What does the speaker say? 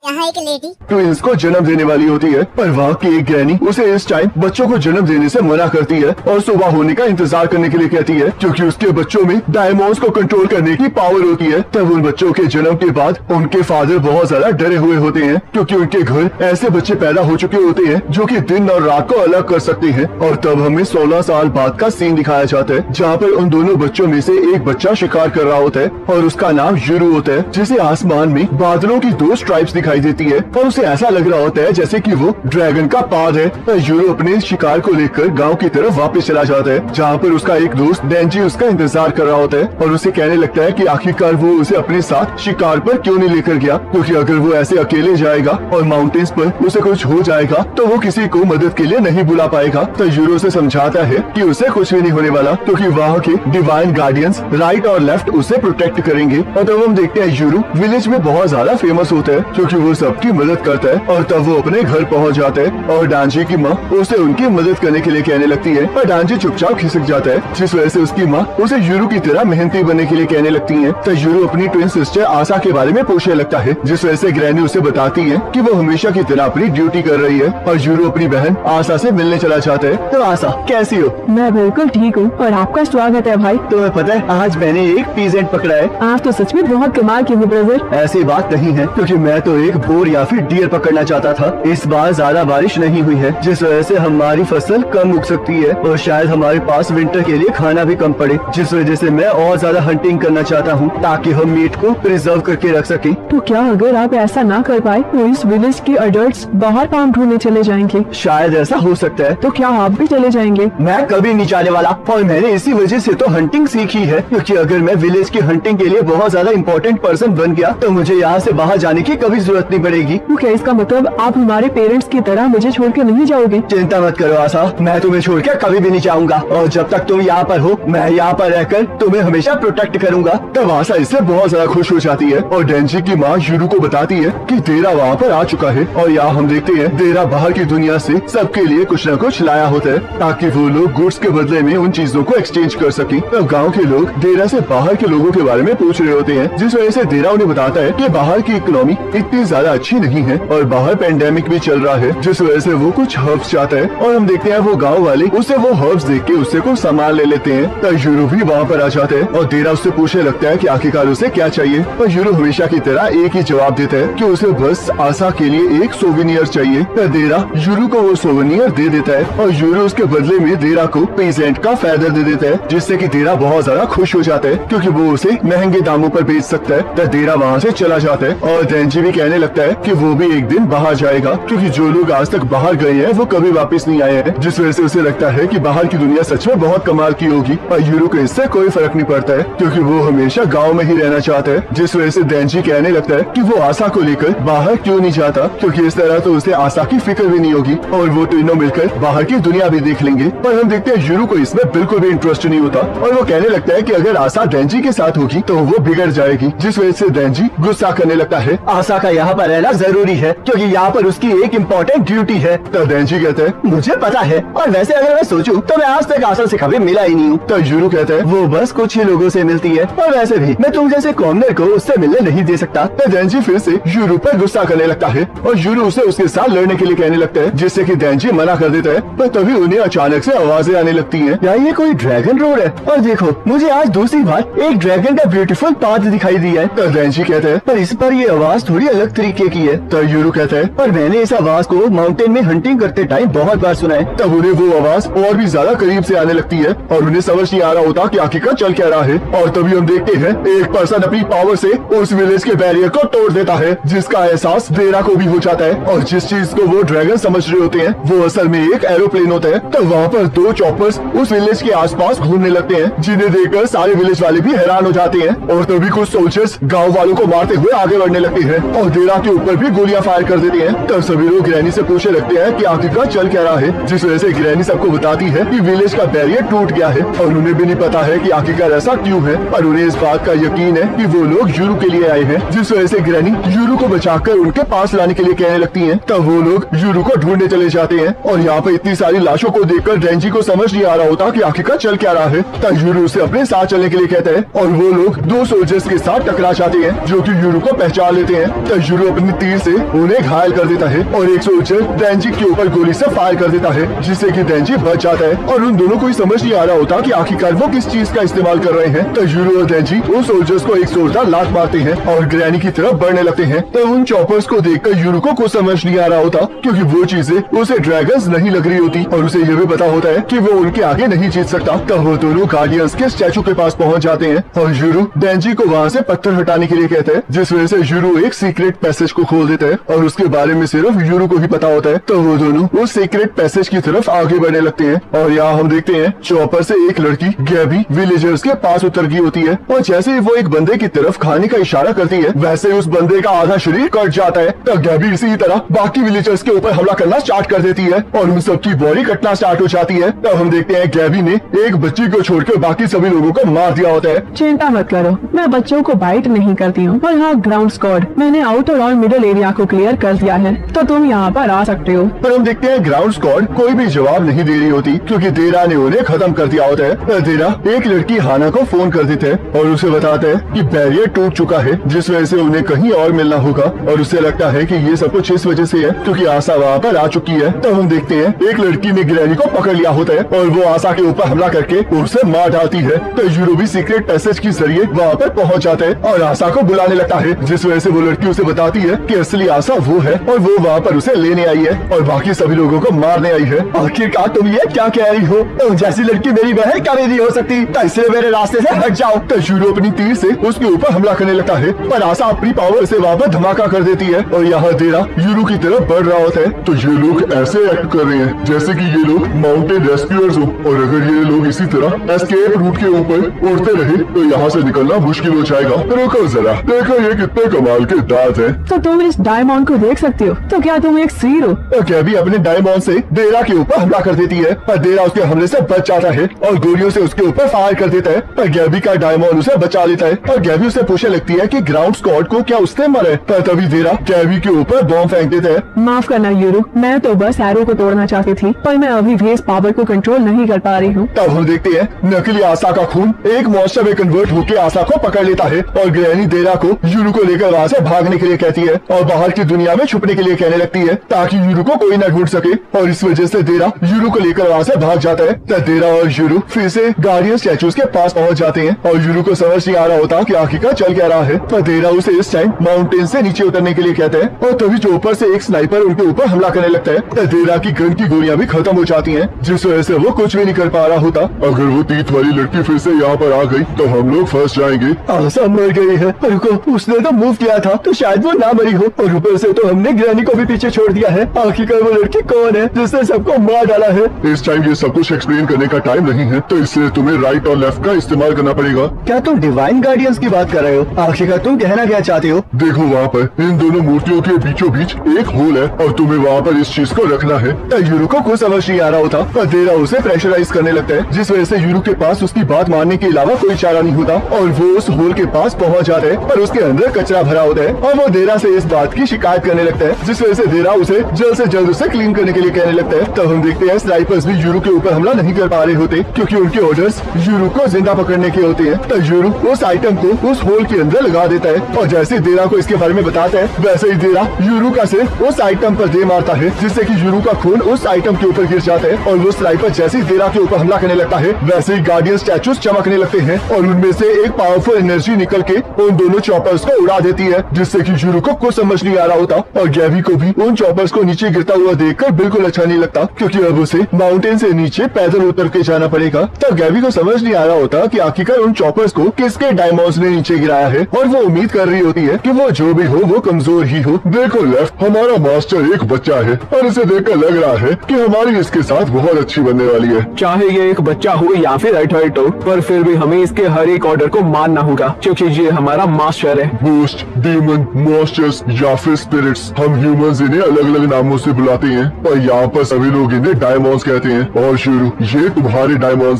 यहाँ एक lady twins को जन्म देने वाली होती है, पर वहाँ की एक ग्रैनी उसे इस टाइम बच्चों को जन्म देने से मना करती है और सुबह होने का इंतजार करने के लिए कहती है, क्योंकि उसके बच्चों में डायमंड्स को कंट्रोल करने की पावर होती है। तब उन बच्चों के जन्म के बाद उनके फादर बहुत ज्यादा डरे हुए होते हैं, क्योंकि उनके घर ऐसे बच्चे पैदा हो चुके होते हैं जो कि दिन और रात को अलग कर सकते हैं। और तब हमें 16 साल बाद का सीन दिखाया जाता है, जहाँ पर उन दोनों बच्चों में से एक बच्चा शिकार कर रहा होता है और उसका नाम यूरू होता है, जिसे आसमान में बादलों की 2 स्ट्राइप्स दिखाई देती है और उसे ऐसा लग रहा होता है जैसे कि वो ड्रैगन का पाद है। यूरो अपने शिकार को लेकर गांव की तरफ वापस चला जाता है, जहाँ पर उसका एक दोस्त डेंजी उसका इंतजार कर रहा होता है और उसे कहने लगता है कि आखिरकार वो उसे अपने साथ शिकार पर क्यों नहीं लेकर गया, क्योंकि अगर वो ऐसे अकेले जाएगा और माउंटेन्स पर उसे कुछ हो जाएगा तो वो किसी को मदद के लिए नहीं बुला पाएगा। तो यूरो उसे समझाता है कि उसे कुछ भी नहीं होने वाला, क्योंकि वहाँ के डिवाइन गार्डियंस राइट और लेफ्ट उसे प्रोटेक्ट करेंगे। और तब हम देखते हैं यूरो विलेज में बहुत ज्यादा फेमस होता है, क्योंकि वो सबकी मदद करता है। और तब वो अपने घर पहुंच जाता है और डांजी की माँ उसे उनकी मदद करने के लिए कहने लगती है, पर डांजी चुपचाप खिसक जाता है, जिस वजह से उसकी माँ उसे यूरो की तरह मेहनती बनने के लिए कहने लगती है। तो यूरो अपनी ट्विन सिस्टर आशा के बारे में पूछने लगता है, जिस वजह से ग्रैनी उसे बताती है कि वो हमेशा की तरह अपनी ड्यूटी कर रही है। और यूरो अपनी बहन आशा से मिलने चला जाता है। तो आशा कैसी हो? मैं बिल्कुल ठीक हूँ और आपका स्वागत है भाई। तुम्हें पता है आज मैंने एक पीजेंट पकड़ा है। आप तो सच में बहुत कमाल किए ब्रदर। ऐसी बात नहीं है, क्योंकि मैं तो एक बोर या फिर डियर पकड़ना चाहता था। इस बार ज्यादा बारिश नहीं हुई है, जिस वजह से हमारी फसल कम उग सकती है और शायद हमारे पास विंटर के लिए खाना भी कम पड़े, जिस वजह से मैं और ज्यादा हंटिंग करना चाहता हूँ ताकि हम मीट को प्रिजर्व करके रख सकें। तो क्या अगर आप ऐसा ना कर पाए तो इस विलेज के अडल्ट्स बाहर काम ढूंढने चले जाएंगे? शायद ऐसा हो सकता है। तो क्या आप भी चले जाएंगे? मैं कभी नहीं जाने वाला, और मैंने इसी वजह से तो हंटिंग सीखी है, क्योंकि अगर मैं विलेज की हंटिंग के लिए बहुत ज्यादा इम्पोर्टेंट पर्सन बन गया तो मुझे यहाँ से बाहर जाने की कभी जरूरत नहीं पड़ेगी। तो क्या इसका मतलब आप हमारे पेरेंट्स की तरह मुझे छोड़ के नहीं जाओगे? चिंता मत करो आशा, मैं तुम्हें छोड़ के कभी भी नहीं जाऊंगा, और जब तक तुम यहाँ पर हो मैं यहाँ पर रहकर तुम्हें हमेशा प्रोटेक्ट करूंगा। तब आशा इससे बहुत ज्यादा खुश हो जाती है और डेंजी की माँ यूरू को बताती है कि देरा वहाँ पर आ चुका है। और यहाँ हम देखते हैं देरा बाहर की दुनिया से सबके लिए कुछ न कुछ लाया होता है, ताकि वो लोग गुड्स के बदले में उन चीजों को एक्सचेंज कर सके। तब गाँव के लोग देरा से बाहर के लोगों के बारे में पूछ रहे होते हैं, जिस वजह से देरा उन्हें बताता है कि बाहर की इकोनॉमी इतनी ज्यादा अच्छी नहीं है और बाहर पेंडेमिक भी चल रहा है, जिस वजह से वो कुछ हर्ब्स चाहता है। और हम देखते हैं वो गांव वाले उसे वो हर्ब्स देख के उससे कुछ सामान ले लेते हैं। तो यूरो भी वहाँ पर आ जाता है और देरा उससे पूछने लगता है कि आखिरकार उसे क्या चाहिए। पर यूरो हमेशा की तरह एक ही जवाब देता है कि उसे बस आशा के लिए एक सोवेनियर चाहिए। तो देरा यूरो को वो सोवेनियर दे देता है और यूरो उसके बदले में देरा को पेजेंट का फेदर दे देता है, जिससे कि देरा बहुत ज्यादा खुश हो जाता है, क्योंकि वो उसे महंगे दामों पर बेच सकता है। तो देरा वहाँ से चला जाता है और डेंजी भी कहने लगता है कि वो भी एक दिन बाहर जाएगा, क्योंकि जो लोग आज तक बाहर गए हैं वो कभी वापस नहीं आए हैं, जिस वजह से उसे लगता है कि बाहर की दुनिया सच में बहुत कमाल की होगी। और यूरो को इससे कोई फर्क नहीं पड़ता है, क्योंकि वो हमेशा गाँव में ही रहना चाहता है, जिस वजह से डेंजी कहने लगता है कि वो आशा को लेकर बाहर क्यों नहीं जाता, क्योंकि इस तरह तो उसे आशा की फिक्र भी नहीं होगी और वो तीनों मिलकर बाहर की दुनिया भी देख लेंगे। पर हम देखते हैं यूरो को इसमें बिल्कुल भी इंटरेस्ट नहीं होता और वो कहने लगता है कि अगर आशा डेंजी के साथ होगी तो वो बिगड़ जाएगी, जिस वजह से डेंजी गुस्सा करने लगता है। आशा का यहाँ पर रहना जरूरी है, क्योंकि यहाँ पर उसकी एक इम्पोर्टेंट ड्यूटी है। तो डेंजी कहता है मुझे पता है, और वैसे अगर मैं सोचूं तो मैं आज तक आशा से कभी मिला ही नहीं हूँ। तो यूरो कहता है वो बस कुछ ही लोगों से मिलती है, और वैसे भी मैं तुम जैसे कॉमनर को उससे मिलने नहीं दे सकता। तो डेंजी फिर से यूरो पर गुस्सा करने लगता है और यूरो उसे उसके साथ लड़ने के लिए कहने लगता है, जिससे कि डेंजी मना कर देता है। पर तभी उन्हें अचानक से आवाजें आने लगती हैं। या ये कोई ड्रैगन रोड है, और देखो मुझे आज दूसरी बार एक ड्रैगन का ब्यूटीफुल पाथ दिखाई दिया है। तो डेंजी कहता है पर इस पर ये आवाज थोड़ी अलग तरीके की है। तो यूरो कहता है पर मैंने इस आवाज को माउंटेन में हंटिंग करते टाइम बहुत बार सुना है। तब उन्हें वो आवाज और भी ज्यादा करीब से आने लगती है और उन्हें समझ नहीं आ रहा होता कि आखिरकार चल क्या रहा है। और तभी हम देखते हैं एक पर्सन अपनी पावर से उस विलेज के बैरियर को तोड़ देता है, जिसका एहसास देरा को भी हो जाता है। और जिस चीज को वो ड्रैगन समझ रहे होते हैं वो असल में एक एरोप्लेन होता है। तो वहाँ पर 2 चॉपर्स उस विलेज के आसपास घूमने लगते हैं, जिन्हें देखकर सारे विलेज वाले भी हैरान हो जाते हैं। और तभी कुछ सोल्जर्स गाँव वालों को मारते हुए आगे बढ़ने लगते हैं और देरा के ऊपर भी गोलियां फायर कर देते हैं। तब सभी लोग ग्रैनी से पूछने लगते हैं कि आखिरकार चल क्या रहा है, जिस वजह से ग्रैनी सबको बताती है कि विलेज का बैरियर टूट गया है और उन्हें भी नहीं पता है कि आखिरकार ऐसा क्यों है। पर उन्हें इस बात का यकीन है कि वो लोग यूरो के लिए आए हैं, जिस वजह से ग्रैनी यूरो को बचाकर उनके पास लाने के लिए कहने लगती है। तब वो लोग यूरो को ढूंढने चले जाते हैं और यहाँ पे इतनी सारी लाशों को देखकर डेंजी को समझ नहीं आ रहा होता कि आखिरकार चल क्या रहा है। तब यूरो उसे अपने साथ चलने के लिए कहता है और वो लोग 2 सोल्जर्स के साथ टकरा जाते हैं, जो कि यूरो को पहचान लेते हैं। तब यूरो अपनी तीर से उन्हें घायल कर देता है और एक सोल्जर डेंजी के ऊपर गोली से फायर कर देता है, जिससे कि डेंजी बच जाता है। और उन दोनों को ही समझ नहीं आ रहा होता कि आखिरकार वो किस चीज का इस्तेमाल कर रहे हैं। तो यूरो और डेंजी उन सोल्जर्स को एक जोरदार लात मारते हैं और ग्रैनी की तरफ बढ़ने लगते हैं। तो उन चॉपर्स को देखकर यूरो को कुछ समझ नहीं आ रहा होता, क्योंकि वो चीजें उसे ड्रैगन्स नहीं लग रही होती और उसे ये भी पता होता है कि वो उनके आगे नहीं जीत सकता। तब वो दोनों गार्डियंस के स्टैचू के पास पहुंच जाते हैं और यूरो डेंजी को वहाँ से पत्थर हटाने के लिए कहते हैं, जिस वजह से यूरो एक सीक्रेट पैसेज को खोल देता है और उसके बारे में सिर्फ यूरो को ही पता होता है। तो वो दोनों उस सीक्रेट पैसेज की तरफ आगे बढ़ने लगते हैं और यहाँ हम देखते हैं चॉपर से एक लड़की गैबी विलेजर्स के पास उतर गई होती है और जैसे ही वो एक बंदे की तरफ खाने का इशारा करती है, वैसे उस बंदे का आधा शरीर कट जाता है। तो गैबी इसी तरह बाकी विलेजर्स के ऊपर हमला करना स्टार्ट कर देती है और उन सबकी बॉडी कटना स्टार्ट हो जाती है। तब हम देखते हैं गैबी ने एक बच्ची को छोड़कर बाकी सभी लोगों को मार दिया होता है। चिंता मत करो, मैं बच्चों को बाइट नहीं करती हूँ। और हाँ ग्राउंड स्क्वाड, मैंने आउटर और मिडिल एरिया को क्लियर कर दिया है, तो तुम यहाँ पर आ सकते हो। पर हम देखते हैं ग्राउंड स्क्वाड कोई भी जवाब नहीं दे रही होती, क्योंकि देरा ने उन्हें खत्म कर दिया होता है। देरा एक लड़की हाना को फोन कर देते हैं और उसे बताते हैं कि बैरियर टूट चुका है, जिस वजह से उन्हें कहीं और मिलना होगा और उसे लगता है कि ये सब कुछ इस वजह से है क्योंकि आशा वहाँ पर आ चुकी है। तब हम देखते हैं एक लड़की ने ग्रैनी को पकड़ लिया होता है और वो आशा के ऊपर हमला करके उसे मार डालती है। तो यूरो भी सीक्रेट पैसेज के जरिए वहाँ पर पहुँच जाता है और आशा को बुलाने लगता है, जिस वजह से वो लड़की उसे बताती है कि असली आशा वो है और वो वहाँ पर उसे लेने आई है और बाकी सभी लोगों को मारने आई है। आखिरकार तुम ये क्या कह रही हो? तुम जैसी लड़की मेरी बहन कभी नहीं हो सकती, तो इसलिए मेरे रास्ते से हट जाओ। तो यूरो अपनी तीर से उसके ऊपर हमला करने लगता है, पर आशा अपनी पावर से वहाँ पर धमाका कर देती है और यहाँ देरा यूरो की तरफ बढ़ रहा होता है। तो ये लोग ऐसे एक्ट कर रहे हैं जैसे कि ये लोग माउंटेन रेस्क्यूअर्स हो और अगर ये लोग इसी तरह एस्केप रूट के ऊपर उड़ते रहे तो यहाँ से निकलना मुश्किल हो जाएगा। रुको जरा, देखो ये कितने कमाल के दांत हैं। तो तुम इस डायमंड को देख सकते हो, तो क्या तुम एक सीर हो? तो गैबी अपने डायमंड से देरा के ऊपर हमला कर देती है, पर देरा उसके हमले से बच जाता है और गोलियों से उसके ऊपर फायर कर देता है। पर गैबी का डायमंड उसे बचा लेता है और गैबी उसे पूछने लगती है कि ग्राउंड स्क्वाड को क्या उसने मारा? पर तभी देरा गैबी के ऊपर बॉम्ब फेंक देता है। माफ करना यूरो, मैं तो बस एरो को तोड़ना चाहती थी, पर मैं अभी भी इस पावर को कंट्रोल नहीं कर पा रही हूँ। तब हम देखते हैं नकली आशा का खून एक मॉन्स्टर में कन्वर्ट होकर आशा को पकड़ लेता है और ग्रैनी देरा को यूरो को लेकर वहाँ से भागने के लिए कहती है और बाहर की दुनिया में छुपने के लिए कहने लगती है ताकि यूरो को कोई न ढूंढ सके और इस वजह से देरा यूरो को लेकर वहाँ से भाग जाता है। तब देरा और यूरो फिर से गार्डियन स्टैचूज के पास पहुँच जाते हैं और यूरो को समझ नहीं आ रहा होता कि आखिरकार चल क्या रहा है। पर देरा उसे इस टाइम माउंटेन से नीचे उतरने के लिए कहते हैं और तभी चौपर से एक स्नाइपर उनके ऊपर हमला करने लगता है। तब देरा की गन की गोलियां भी खत्म हो जाती हैं, जिस वजह से वो कुछ भी नहीं कर पा रहा होता। अगर वो तीत वाली लड़की फिर से यहाँ पर आ गई तो हम लोग फंस जाएंगे। आशा मर गई है, रुको, उसने तो मूव किया था तो शायद वो ना मरी हो और ऊपर से तो हमने ग्रैनी को भी पीछे छोड़ दिया है। आखिरकार वो लड़की कौन है जिसने सबको मार डाला है? इस टाइम ये सब कुछ एक्सप्लेन करने का टाइम नहीं है, तो इसलिए तुम्हें राइट और लेफ्ट का इस्तेमाल करना पड़ेगा। क्या तुम डिवाइन गार्डियंस की बात कर रहे हो? आखिरकार तुम कहना क्या चाहते हो? देखो वहाँ पर इन दोनों मूर्तियों के बीचों बीच एक होल है और तुम्हें वहाँ पर इस चीज को रखना है। यूरो को कुछ समझ नहीं आ रहा होता पर देरा उसे प्रेशराइज करने लगता है, जिस वजह से यूरो के पास उसकी बात मानने के अलावा कोई चारा नहीं होता और वो उस होल के पास पहुँच जाता है पर उसके अंदर कचरा भरा होता है और वो देरा से इस बात की शिकायत करने लगता है, जिस वजह से देरा उसे जल्द से जल्द उसे क्लीन करने के लिए कहने लगता है। तब हम देखते हैं स्नाइपर्स भी यूरो के ऊपर हमला नहीं कर पा रहे होते क्योंकि उनके ऑर्डर्स यूरो को जिंदा पकड़ने के होते हैं। तब यूरो उस आइटम को उस होल के अंदर लगा देता है और जैसे देरा को इसके बारे में बताता है वैसे ही देरा यूरो का सिर उस आइटम पर दे मारता है, जिससे कि यूरो का खून उस आइटम के ऊपर गिर जाता है और वो स्नाइपर जैसे ही देरा के ऊपर हमला करने लगता है वैसे ही गार्डियन स्टैचूज चमकने लगते हैं और उनमें से एक पावरफुल एनर्जी निकल के उन दोनों चॉपर्स को उड़ा देती है, जिससे कि यूरो को कुछ समझ नहीं आ रहा होता और गैबी को भी उन चॉपर्स को नीचे गिरता हुआ देखकर बिल्कुल अच्छा नहीं लगता क्योंकि अब उसे माउंटेन से नीचे पैदल उतर के जाना पड़ेगा। तब गैबी को समझ नहीं आ रहा होता कि आखिरकार उन चॉपर्स को किसके डायमंड्स ने नीचे गिराया है और वो उम्मीद कर रही होती है कि वो जो भी हो वो कमजोर ही हो। देखो लेफ्ट, हमारा मास्टर एक बच्चा है और इसे देखकर लग रहा है कि हमारी इसके साथ बहुत अच्छी बनने वाली है। चाहे ये एक बच्चा हो या फिर एडल्ट हो, पर फिर भी हमें इसके हर एक ऑर्डर को मानना होगा क्योंकि ये हमारा मास्टर है। घोस्ट, डीमन, मॉन्स्टर्स या फिर स्पिरिट्स, हम ह्यूमंस इन्हें अलग अलग नामों से बुलाते हैं और यहाँ पर सभी लोग इन्हें डायमंड्स कहते हैं और शुरू ये तुम्हारे डायमंड्स